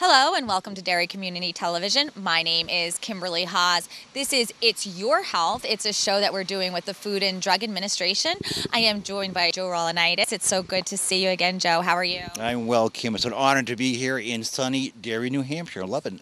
Hello and welcome to Derry Community Television. My name is Kimberley Haas. This is It's Your Health. It's a show that we're doing with the Food and Drug Administration. I am joined by Joe Raulinaitis. It's so good to see you again, Joe. How are you? I'm well, Kim. It's an honor to be here in sunny Derry, New Hampshire. I love it.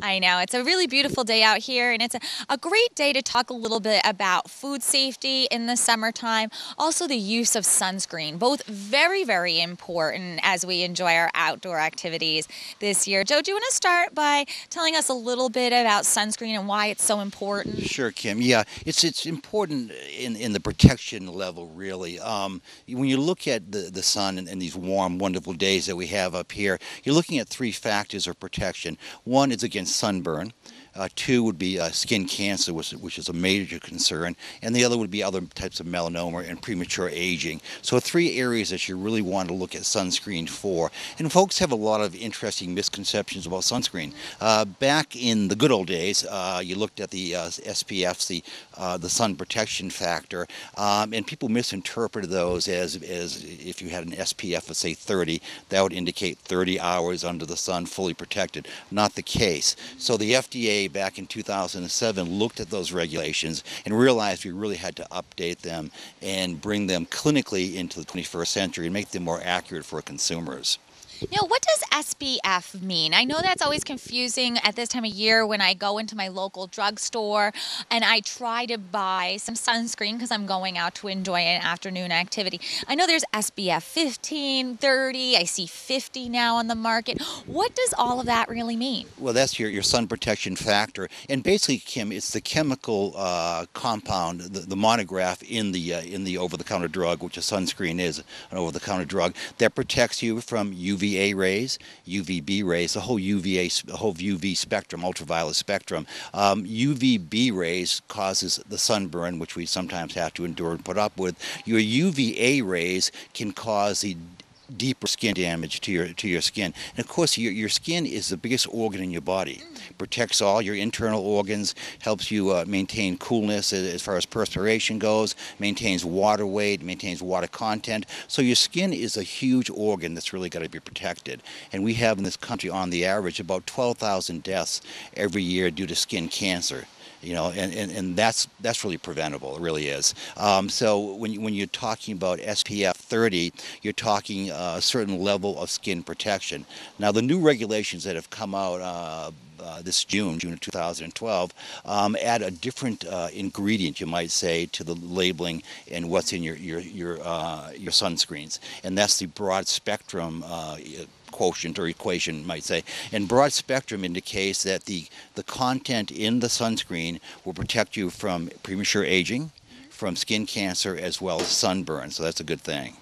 I know. It's a really beautiful day out here, and it's a great day to talk a little bit about food safety in the summertime, also the use of sunscreen, both very, very important as we enjoy our outdoor activities this year. Joe, do you want to start by telling us a little bit about sunscreen and why it's so important? Sure, Kim. Yeah, it's important in the protection level, really. When you look at the sun and these warm, wonderful days that we have up here, you're looking at three factors of protection. One is against sunburn. Two would be skin cancer, which is a major concern, and the other would be other types of melanoma and premature aging. So three areas that you really want to look at sunscreen for. And folks have a lot of interesting misconceptions about sunscreen. Back in the good old days, you looked at the SPFs, the sun protection factor, and people misinterpreted those as if you had an SPF of, say, 30, that would indicate 30 hours under the sun fully protected. Not the case. So the FDA back in 2007 looked at those regulations and realized we really had to update them and bring them clinically into the 21st century and make them more accurate for consumers. You know, what does SPF mean? I know that's always confusing at this time of year when I go into my local drugstore and I try to buy some sunscreen because I'm going out to enjoy an afternoon activity. I know there's SPF 15, 30, I see 50 now on the market. What does all of that really mean? Well, that's your sun protection factor. And basically, Kim, it's the chemical compound, the monograph in the over-the-counter drug, which a sunscreen is, an over-the-counter drug, that protects you from UVA rays, UVB rays, the whole UV spectrum, ultraviolet spectrum. UVB rays causes the sunburn, which we sometimes have to endure and put up with. Your UVA rays can cause the deeper skin damage to your skin. And of course, your skin is the biggest organ in your body. Protects all your internal organs, helps you maintain coolness as far as perspiration goes, maintains water weight, maintains water content. So your skin is a huge organ that's really got to be protected. And we have in this country, on the average, about 12,000 deaths every year due to skin cancer. You know, and that's really preventable. It really is. So when you're talking about SPF 30, you're talking a certain level of skin protection. Now, the new regulations that have come out this June of 2012, add a different ingredient, you might say, to the labeling and what's in your sunscreens, and that's the broad spectrum quotient or equation, you might say. And broad spectrum indicates that the content in the sunscreen will protect you from premature aging, from skin cancer, as well as sunburn. So that's a good thing.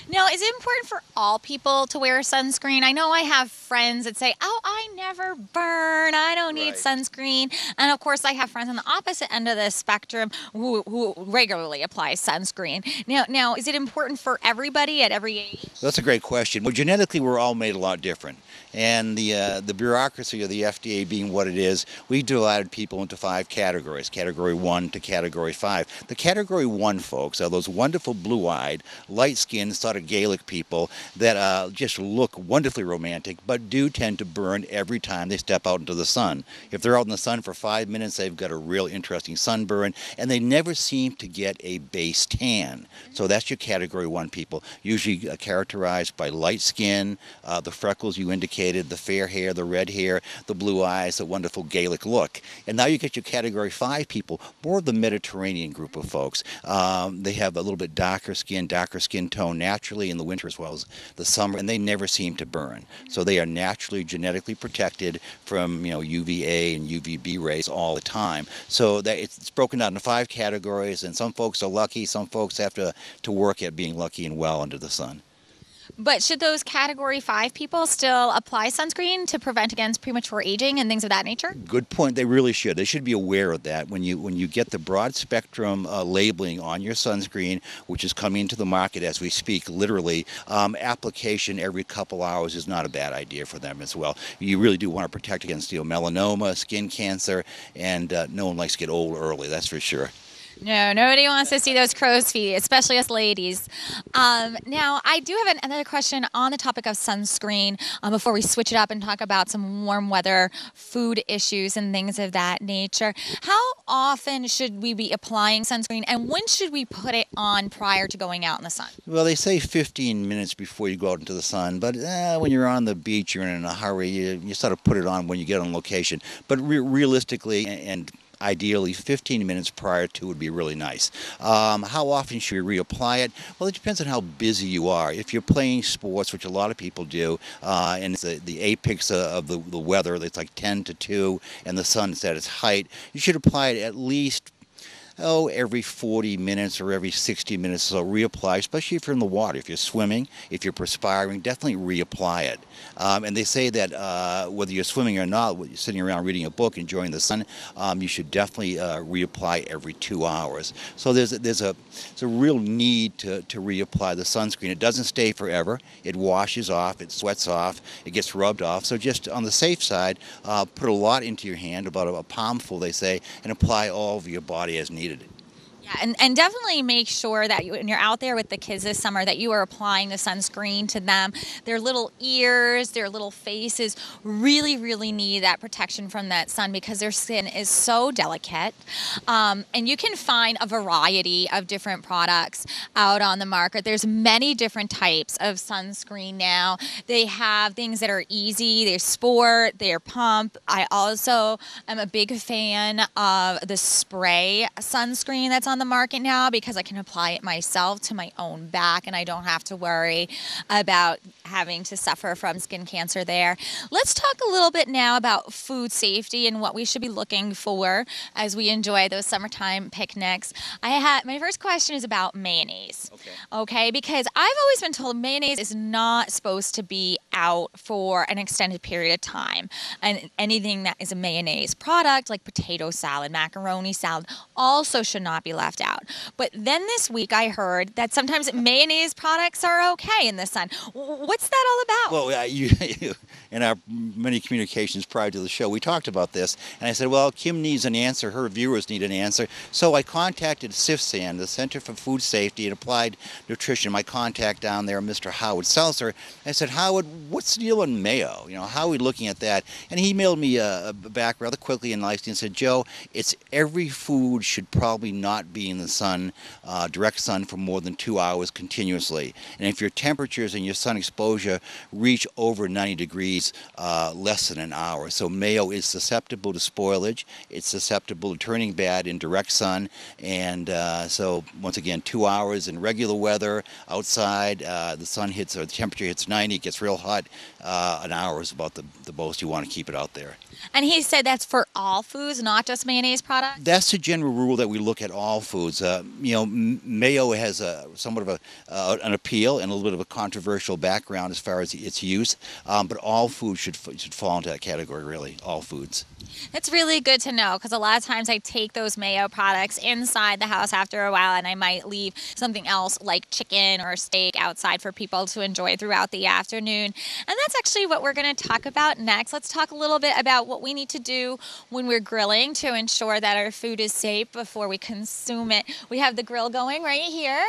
Now, is it important for all people to wear sunscreen? I know I have friends that say, oh, I never burn, I don't need sunscreen. And of course, I have friends on the opposite end of the spectrum who regularly apply sunscreen. Now, is it important for everybody at every age? That's a great question. Well, genetically, we're all made a lot different. And the bureaucracy of the FDA being what it is, we divided people into 5 categories, Category 1 to Category 5. The Category 1 folks are those wonderful blue-eyed, light-skinned, sort of Gaelic people that just look wonderfully romantic, but do tend to burn every time they step out into the sun. If they're out in the sun for 5 minutes, they've got a real interesting sunburn, and they never seem to get a base tan. So that's your Category 1 people, usually characterized by light skin, the freckles you indicated, the fair hair, the red hair, the blue eyes, the wonderful Gaelic look. And now you get your Category 5 people, more of the Mediterranean group of folks. They have a little bit darker skin tone naturally in the winter as well as the summer, and they never seem to burn. So they are naturally genetically protected from UVA and UVB rays all the time. So that it's broken down into 5 categories, and some folks are lucky, some folks have to work at being lucky and well under the sun. But should those Category 5 people still apply sunscreen to prevent against premature aging and things of that nature? Good point. They really should. They should be aware of that. When you get the broad spectrum labeling on your sunscreen, which is coming into the market as we speak, literally, application every couple hours is not a bad idea for them as well. You really do want to protect against melanoma, skin cancer, and no one likes to get old early, that's for sure. No, nobody wants to see those crow's feet, especially us ladies. Now, I do have another question on the topic of sunscreen before we switch it up and talk about some warm weather food issues and things of that nature. How often should we be applying sunscreen, and when should we put it on prior to going out in the sun? Well, they say 15 minutes before you go out into the sun, but when you're on the beach, you're in a hurry, you sort of put it on when you get on location. But realistically and ideally 15 minutes prior to would be really nice. How often should we reapply it? Well, it depends on how busy you are. If you're playing sports, which a lot of people do, and it's the apex of the weather, it's like 10 to 2 and the sun's at its height, you should apply it at least every 40 minutes or every 60 minutes. So reapply, especially if you're in the water. If you're swimming, if you're perspiring, definitely reapply it. And they say that whether you're swimming or not, when you're sitting around reading a book, enjoying the sun, you should definitely reapply every 2 hours. So there's a real need to reapply the sunscreen. It doesn't stay forever. It washes off, it sweats off, it gets rubbed off. So just on the safe side, put a lot into your hand, about a palmful, they say, and apply all over your body as needed. Yeah, and definitely make sure that when you're out there with the kids this summer that you are applying the sunscreen to them. Their little ears, their little faces really, really need that protection from that sun because their skin is so delicate. And you can find a variety of different products out on the market. There's many different types of sunscreen now. They have things that are easy, they're sport, they're pump. I also am a big fan of the spray sunscreen that's on the market now because I can apply it myself to my own back and I don't have to worry about having to suffer from skin cancer there. Let's talk a little bit now about food safety and what we should be looking for as we enjoy those summertime picnics. My first question is about mayonnaise. Okay, because I've always been told mayonnaise is not supposed to be out for an extended period of time. And anything that is a mayonnaise product like potato salad, macaroni salad also should not be left out. But then this week I heard that sometimes mayonnaise products are okay in the sun. What's that all about? Well, in our many communications prior to the show, we talked about this, and I said, well, Kim needs an answer, her viewers need an answer. So I contacted CIFSAN, the Center for Food Safety and Applied Nutrition, my contact down there, Mr. Howard Seltzer. I said, Howard, what's the deal on mayo? How are we looking at that? And he emailed me back rather quickly and nicely and said, Joe, it's every food should probably not be in the sun, direct sun, for more than 2 hours continuously. And if your temperatures and your sun exposure reach over 90 degrees, less than an hour. So mayo is susceptible to spoilage. It's susceptible to turning bad in direct sun. And so once again, 2 hours in regular weather outside, the sun hits, or the temperature hits 90, it gets real hot. An hour is about the most you want to keep it out there. And he said that's for all foods, not just mayonnaise products? That's the general rule that we look at all foods. Mayo has somewhat of an appeal and a little bit of a controversial background as far as its use, but all foods should fall into that category, really, all foods. It's really good to know because a lot of times I take those mayo products inside the house after a while and I might leave something else like chicken or steak outside for people to enjoy throughout the afternoon. And that's actually what we're going to talk about next. Let's talk a little bit about what we need to do when we're grilling to ensure that our food is safe before we consume it. We have the grill going right here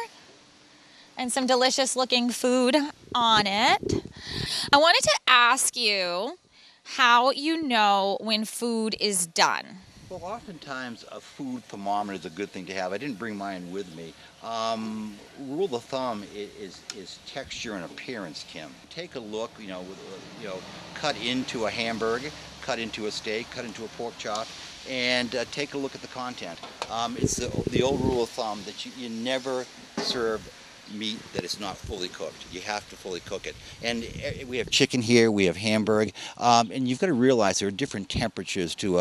and some delicious looking food on it. I wanted to ask you how you know when food is done. Well, oftentimes a food thermometer is a good thing to have. I didn't bring mine with me. Rule of thumb is texture and appearance, Kim. Take a look, cut into a hamburger, cut into a steak, cut into a pork chop, and take a look at the content. It's the old rule of thumb that you never serve meat that is not fully cooked. You have to fully cook it. And we have chicken here, we have hamburger, and you've got to realize there are different temperatures to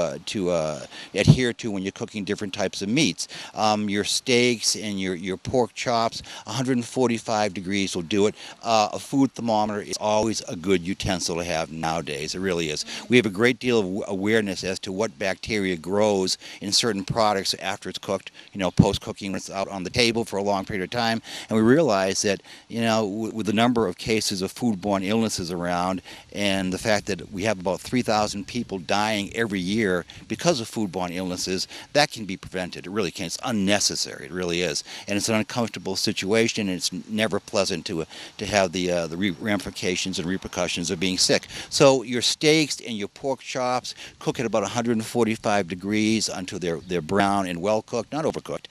adhere to when you're cooking different types of meats. Your steaks and your pork chops, 145 degrees will do it. A food thermometer is always a good utensil to have nowadays. It really is. We have a great deal of awareness as to what bacteria grows in certain products after it's cooked, post-cooking when it's out on the table for a long period of time. And we realize realize that, with the number of cases of foodborne illnesses around and the fact that we have about 3,000 people dying every year because of foodborne illnesses, that can be prevented. It really can. It's unnecessary. It really is. And it's an uncomfortable situation, and it's never pleasant to have the ramifications and repercussions of being sick. So your steaks and your pork chops cook at about 145 degrees until they're brown and well cooked, not overcooked.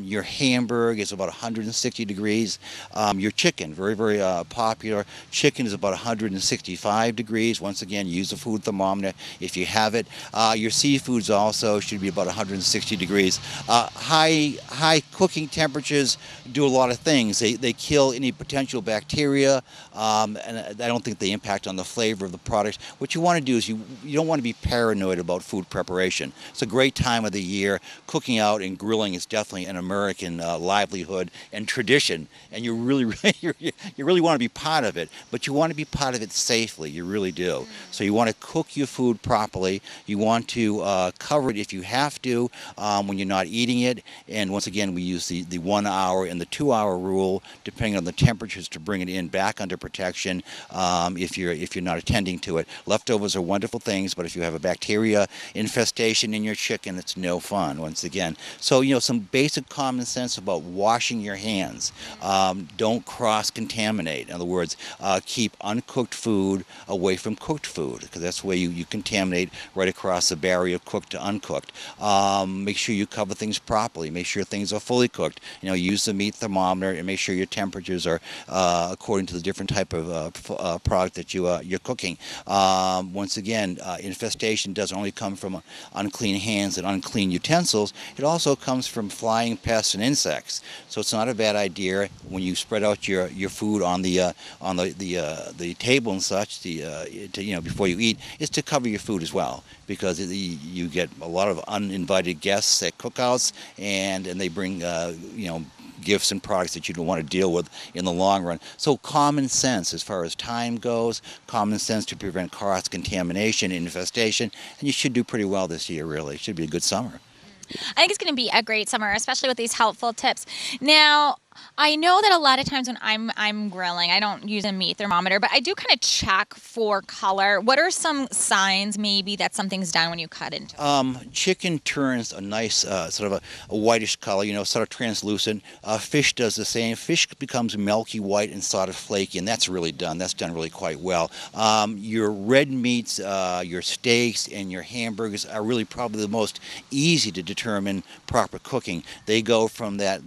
Your hamburger is about 160 degrees. Your chicken, very, very popular. Chicken is about 165 degrees. Once again, use a food thermometer if you have it. Your seafoods also should be about 160 degrees. High cooking temperatures do a lot of things. They kill any potential bacteria, and I don't think they impact on the flavor of the product. What you want to do is you don't want to be paranoid about food preparation. It's a great time of the year. Cooking out and grilling is definitely an American livelihood and tradition, and you really want to be part of it, but you want to be part of it safely. You really do. So you want to cook your food properly. You want to cover it if you have to when you're not eating it. And once again, we use the 1 hour and the 2 hour rule, depending on the temperatures, to bring it in back under protection if you're not attending to it. Leftovers are wonderful things, but if you have a bacteria infestation in your chicken, it's no fun, once again. So, some basic common sense about washing your hands. Don't cross-contaminate. In other words, keep uncooked food away from cooked food, because that's where you contaminate right across the barrier of cooked to uncooked. Make sure you cover things properly. Make sure things are fully cooked. Use the meat thermometer and make sure your temperatures are according to the different type of product that you're cooking. Once again, infestation doesn't only come from unclean hands and unclean utensils. It also comes from flying pests and insects. So it's not a bad idea when you spread out your food on the table and such before you eat, is to cover your food as well, because you get a lot of uninvited guests at cookouts, and they bring gifts and products that you don't want to deal with in the long run. So common sense as far as time goes, common sense to prevent cross-contamination and infestation, and you should do pretty well this year, really. It should be a good summer. I think it's going to be a great summer, especially with these helpful tips. Now, I know that a lot of times when I'm grilling, I don't use a meat thermometer, but I do kind of check for color. What are some signs maybe that something's done when you cut into it? Chicken turns a nice sort of a whitish color, sort of translucent. Fish does the same. Fish becomes milky white and sort of flaky, and that's really done. That's done really quite well. Your red meats, your steaks, and your hamburgers are really probably the most easy to determine proper cooking. They go from that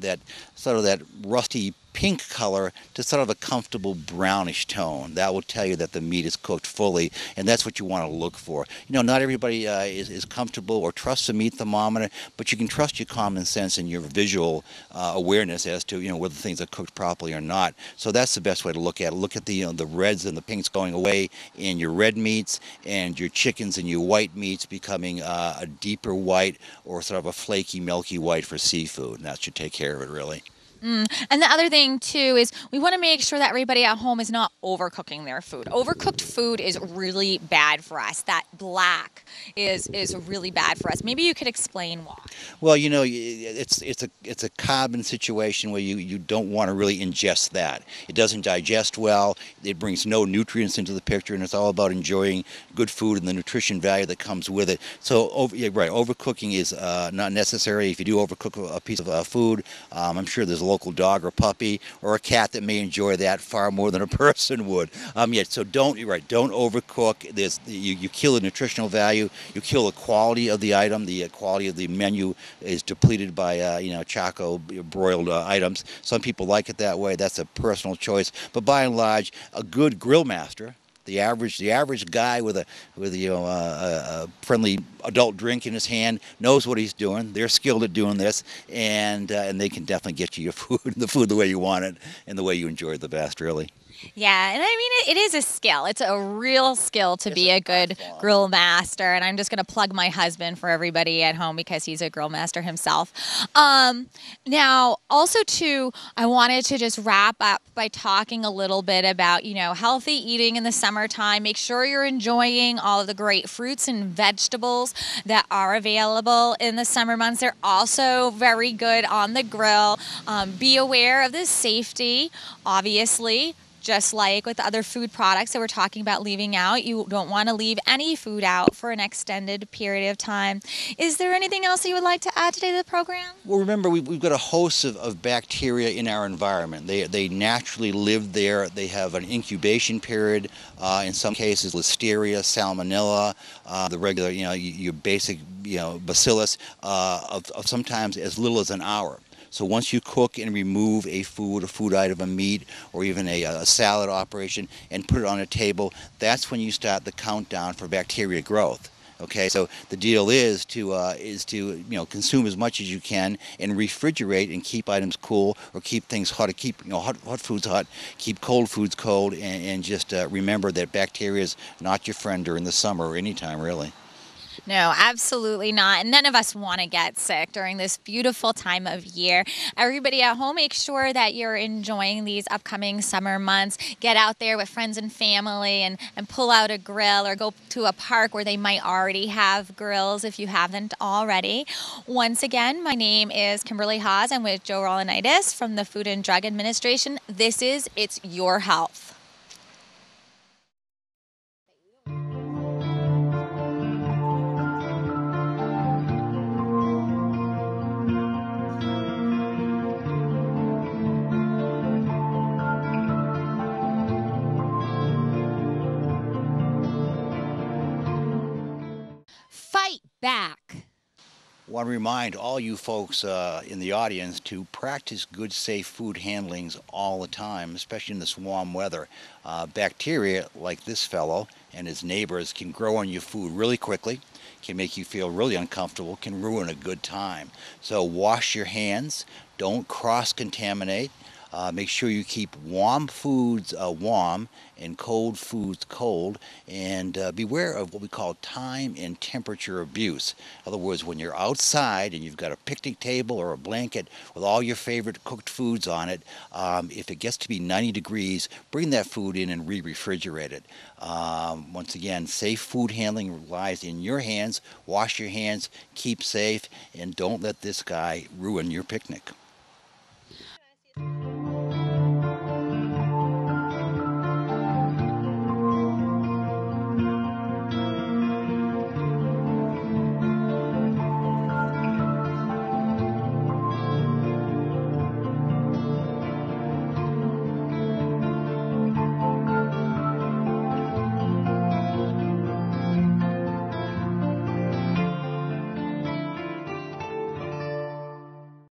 sort of that rusty pink color to sort of a comfortable brownish tone. That will tell you that the meat is cooked fully, and that's what you want to look for. Not everybody is comfortable or trusts a meat thermometer, but you can trust your common sense and your visual awareness as to whether things are cooked properly or not. So that's the best way to look at it. Look at the reds and the pinks going away in your red meats, and your chickens and your white meats becoming a deeper white or sort of a flaky, milky white for seafood, and that should take care of it, really. And the other thing, too, is we want to make sure that everybody at home is not overcooking their food. Overcooked food is really bad for us. That black is really bad for us. Maybe you could explain why. Well, it's a carbon situation where you don't want to really ingest that. It doesn't digest well. It brings no nutrients into the picture, and it's all about enjoying good food and the nutrition value that comes with it. So, overcooking is not necessary. If you do overcook a piece of food, I'm sure there's a local dog or puppy or a cat that may enjoy that far more than a person would. So don't overcook. You kill the nutritional value. You kill the quality of the item. The quality of the menu is depleted by charcoal broiled items. Some people like it that way. That's a personal choice. But by and large, a good grill master, the average guy with a friendly adult drink in his hand knows what he's doing. They're skilled at doing this, and they can definitely get you your food, the way you want it, and the way you enjoy it the best, really. Yeah, and I mean, it is a skill. It's a real skill to be a good grill master. And I'm just going to plug my husband for everybody at home because he's a grill master himself. Now, also, too, I wanted to just wrap up by talking a little bit about, healthy eating in the summertime. Make sure you're enjoying all of the great fruits and vegetables that are available in the summer months. They're also very good on the grill. Be aware of the safety, obviously. Just like with other food products that we're talking about leaving out, you don't want to leave any food out for an extended period of time. Is there anything else you would like to add today to the program? Well, remember, we've got a host of bacteria in our environment. They naturally live there. They have an incubation period. In some cases, Listeria, Salmonella, the regular, your basic, bacillus, of sometimes as little as an hour. So once you cook and remove a food item, a meat, or even a salad operation, and put it on a table, that's when you start the countdown for bacteria growth. Okay, so the deal is to consume as much as you can and refrigerate and keep items cool, or keep things hot, to keep hot foods hot, keep cold foods cold, and just remember that bacteria is not your friend during the summer or any time really. No, absolutely not. And none of us want to get sick during this beautiful time of year. Everybody at home, make sure that you're enjoying these upcoming summer months. Get out there with friends and family and pull out a grill, or go to a park where they might already have grills if you haven't already. Once again, my name is Kimberley Haas. I'm with Joe Raulinaitis from the Food and Drug Administration. This is It's Your Health. Fight back. I want to remind all you folks in the audience to practice good, safe food handlings all the time, especially in this warm weather. Bacteria like this fellow and his neighbors can grow on your food really quickly, can make you feel really uncomfortable, can ruin a good time. So wash your hands, don't cross-contaminate. Make sure you keep warm foods warm and cold foods cold, and beware of what we call time and temperature abuse. In other words, when you're outside and you've got a picnic table or a blanket with all your favorite cooked foods on it, if it gets to be 90 degrees, bring that food in and re-refrigerate it. Once again, safe food handling lies in your hands. Wash your hands, keep safe, and don't let this guy ruin your picnic.